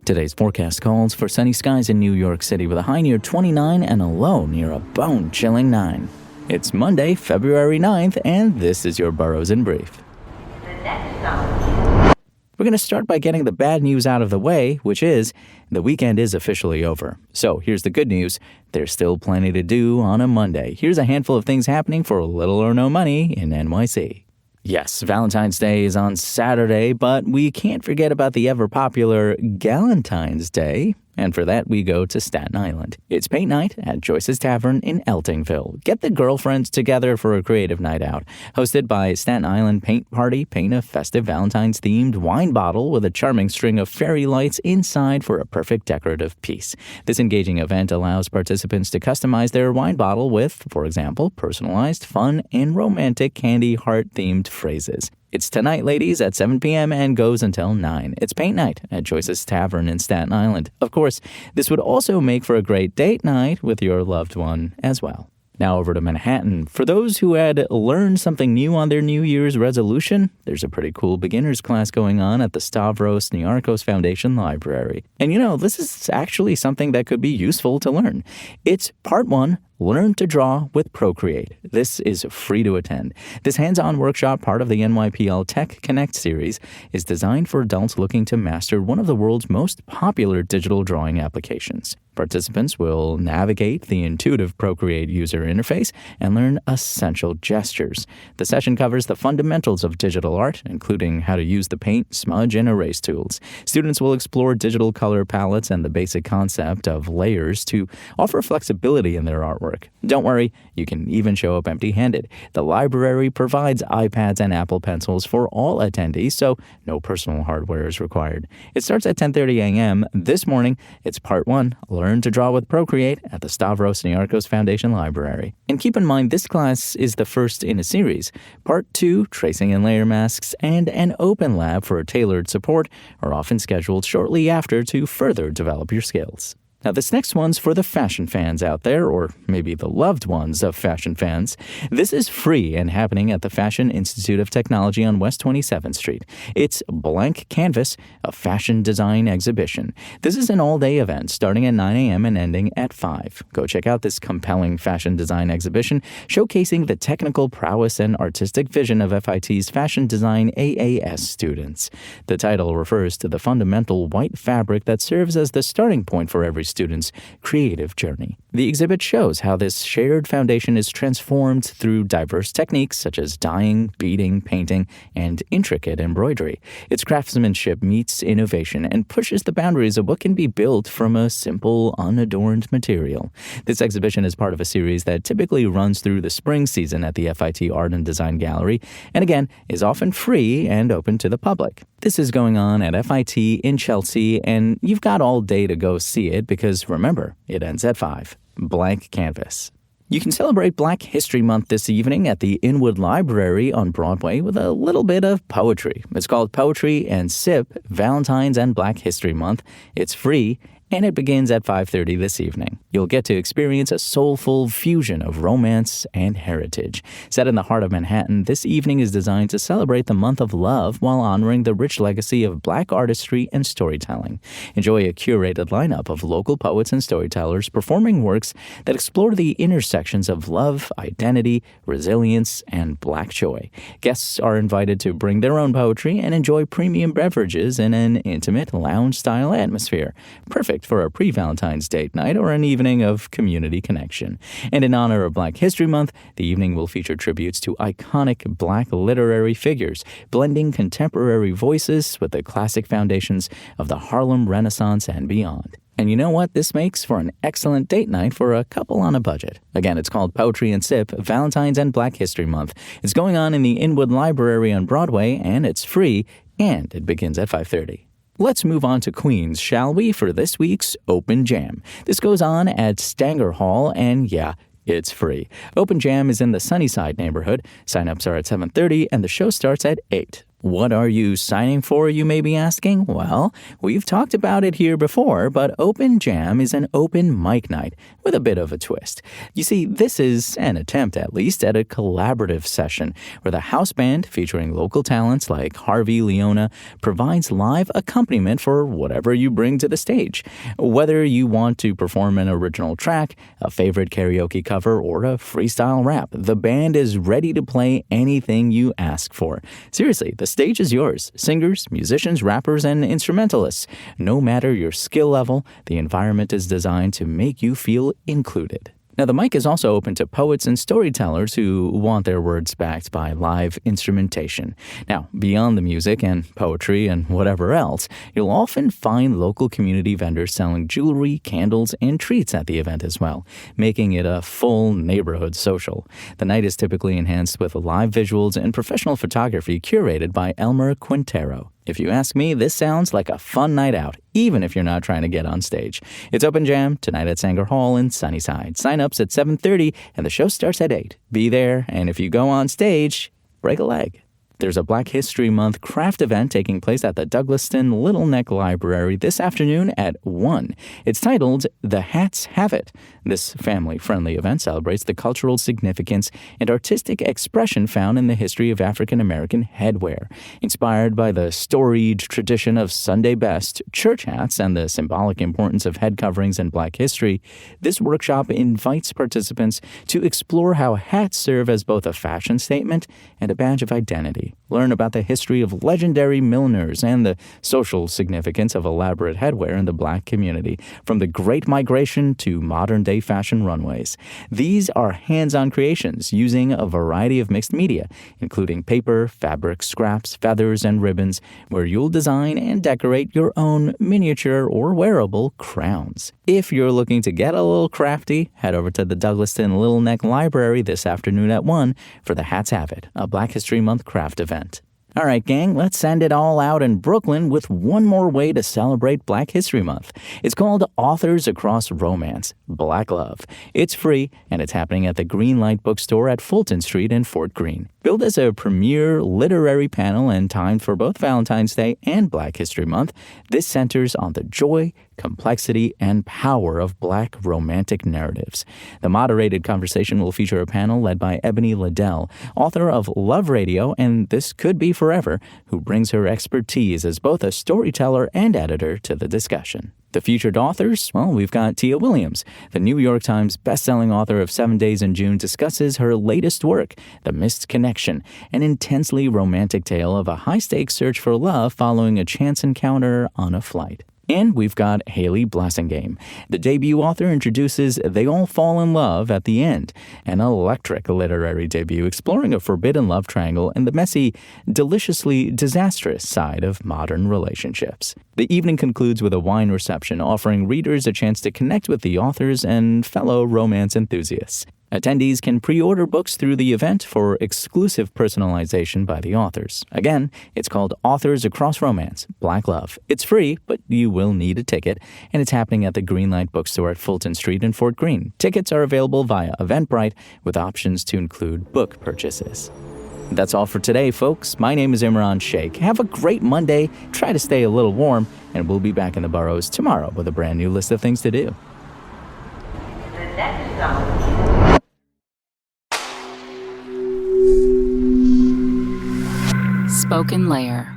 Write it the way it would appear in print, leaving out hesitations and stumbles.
Today's forecast calls for sunny skies in New York City with a high near 29 and a low near a bone-chilling 9. It's Monday, February 9th, and this is your Boroughs in Brief. We're going to start by getting the bad news out of the way, which is the weekend is officially over. So here's the good news. There's still plenty to do on a Monday. Here's a handful of things happening for little or no money in NYC. Yes, Valentine's Day is on Saturday, but we can't forget about the ever-popular Galentine's Day. And for that, we go to Staten Island. It's paint night at Joyce's Tavern in Eltingville. Get the girlfriends together for a creative night out. Hosted by Staten Island Paint Party, paint a festive Valentine's-themed wine bottle with a charming string of fairy lights inside for a perfect decorative piece. This engaging event allows participants to customize their wine bottle with, for example, personalized, fun, and romantic candy heart-themed phrases. It's tonight, ladies, at 7 p.m. and goes until 9. It's paint night at Joyce's Tavern in Staten Island. Of course, this would also make for a great date night with your loved one as well. Now over to Manhattan. For those who had learned something new on their New Year's resolution, there's a pretty cool beginner's class going on at the Stavros Niarchos Foundation Library. And this is actually something that could be useful to learn. It's Part 1, Learn to Draw with Procreate. This is free to attend. This hands-on workshop, part of the NYPL Tech Connect series, is designed for adults looking to master one of the world's most popular digital drawing applications. Participants will navigate the intuitive Procreate user interface and learn essential gestures. The session covers the fundamentals of digital art, including how to use the paint, smudge, and erase tools. Students will explore digital color palettes and the basic concept of layers to offer flexibility in their artwork. Don't worry, you can even show up empty-handed. The library provides iPads and Apple Pencils for all attendees, so no personal hardware is required. It starts at 10:30 a.m. This morning. It's Part 1, Learn to Draw with Procreate at the Stavros Niarchos Foundation Library. And keep in mind, this class is the first in a series. Part 2, Tracing and Layer Masks, and an open lab for tailored support are often scheduled shortly after to further develop your skills. Now, this next one's for the fashion fans out there, or maybe the loved ones of fashion fans. This is free and happening at the Fashion Institute of Technology on West 27th Street. It's Blank Canvas, a fashion design exhibition. This is an all-day event starting at 9 a.m. and ending at 5. Go check out this compelling fashion design exhibition showcasing the technical prowess and artistic vision of FIT's Fashion Design AAS students. The title refers to the fundamental white fabric that serves as the starting point for every student's creative journey. The exhibit shows how this shared foundation is transformed through diverse techniques such as dyeing, beading, painting, and intricate embroidery. Its craftsmanship meets innovation and pushes the boundaries of what can be built from a simple, unadorned material. This exhibition is part of a series that typically runs through the spring season at the FIT Art and Design Gallery, and again, is often free and open to the public. This is going on at FIT in Chelsea, and you've got all day to go see it because, remember, it ends at 5. Blank Canvas. You can celebrate Black History Month this evening at the Inwood Library on Broadway with a little bit of poetry. It's called Poetry and Sip, Valentine's and Black History Month. It's free, and it begins at 5:30 this evening. You'll get to experience a soulful fusion of romance and heritage. Set in the heart of Manhattan, this evening is designed to celebrate the month of love while honoring the rich legacy of Black artistry and storytelling. Enjoy a curated lineup of local poets and storytellers performing works that explore the intersections of love, identity, resilience, and Black joy. Guests are invited to bring their own poetry and enjoy premium beverages in an intimate, lounge-style atmosphere. Perfect for a pre-Valentine's date night or an evening of community connection. And in honor of Black History Month, the evening will feature tributes to iconic Black literary figures, blending contemporary voices with the classic foundations of the Harlem Renaissance and beyond. And you know what? This makes for an excellent date night for a couple on a budget. Again, it's called Poetry and Sip, Valentine's and Black History Month. It's going on in the Inwood Library on Broadway, and it's free, and it begins at 5:30. Let's move on to Queens, shall we, for this week's Open Jam. This goes on at Stanger Hall, and yeah, it's free. Open Jam is in the Sunnyside neighborhood. Sign-ups are at 7:30, and the show starts at 8. What are you signing for, you may be asking? Well, we've talked about it here before, but Open Jam is an open mic night with a bit of a twist. You see, this is an attempt, at least, at a collaborative session where the house band, featuring local talents like Harvey Leona, provides live accompaniment for whatever you bring to the stage. Whether you want to perform an original track, a favorite karaoke cover, or a freestyle rap, the band is ready to play anything you ask for. Seriously, the stage is yours. Singers, musicians, rappers, and instrumentalists. No matter your skill level, the environment is designed to make you feel included. Now, the mic is also open to poets and storytellers who want their words backed by live instrumentation. Now, beyond the music and poetry and whatever else, you'll often find local community vendors selling jewelry, candles, and treats at the event as well, making it a full neighborhood social. The night is typically enhanced with live visuals and professional photography curated by Elmer Quintero. If you ask me, this sounds like a fun night out, even if you're not trying to get on stage. It's Open Jam tonight at Sanger Hall in Sunnyside. Sign-ups at 7:30 and the show starts at 8. Be there, and if you go on stage, break a leg. There's a Black History Month craft event taking place at the Douglaston Little Neck Library this afternoon at 1. It's titled The Hats Have It. This family-friendly event celebrates the cultural significance and artistic expression found in the history of African-American headwear. Inspired by the storied tradition of Sunday best, church hats, and the symbolic importance of head coverings in Black history, this workshop invites participants to explore how hats serve as both a fashion statement and a badge of identity. Learn about the history of legendary milliners and the social significance of elaborate headwear in the Black community, from the Great Migration to modern-day fashion runways. These are hands-on creations using a variety of mixed media, including paper, fabric, scraps, feathers, and ribbons, where you'll design and decorate your own miniature or wearable crowns. If you're looking to get a little crafty, head over to the Douglaston Little Neck Library this afternoon at 1 for the Hats Have It, a Black History Month craft event. All right, gang, let's send it all out in Brooklyn with one more way to celebrate Black History Month. It's called Authors Across Romance, Black Love. It's free, and it's happening at the Greenlight Bookstore at Fulton Street in Fort Greene. Billed as a premier literary panel and timed for both Valentine's Day and Black History Month, this centers on the joy, complexity, and power of Black romantic narratives. The moderated conversation will feature a panel led by Ebony Liddell, author of Love Radio and This Could Be Forever, who brings her expertise as both a storyteller and editor to the discussion. The featured authors, well, we've got Tia Williams. The New York Times bestselling author of 7 Days in June discusses her latest work, The Missed Connection, an intensely romantic tale of a high-stakes search for love following a chance encounter on a flight. And we've got Haley Blassingame. The debut author introduces They All Fall in Love at the End, an electric literary debut exploring a forbidden love triangle and the messy, deliciously disastrous side of modern relationships. The evening concludes with a wine reception offering readers a chance to connect with the authors and fellow romance enthusiasts. Attendees can pre-order books through the event for exclusive personalization by the authors. Again, it's called Authors Across Romance, Black Love. It's free, but you will need a ticket, and it's happening at the Greenlight Bookstore at Fulton Street in Fort Greene. Tickets are available via Eventbrite with options to include book purchases. That's all for today, folks. My name is Imran Sheikh. Have a great Monday. Try to stay a little warm, and we'll be back in the Boroughs tomorrow with a brand new list of things to do. The next song. Spoken Layer.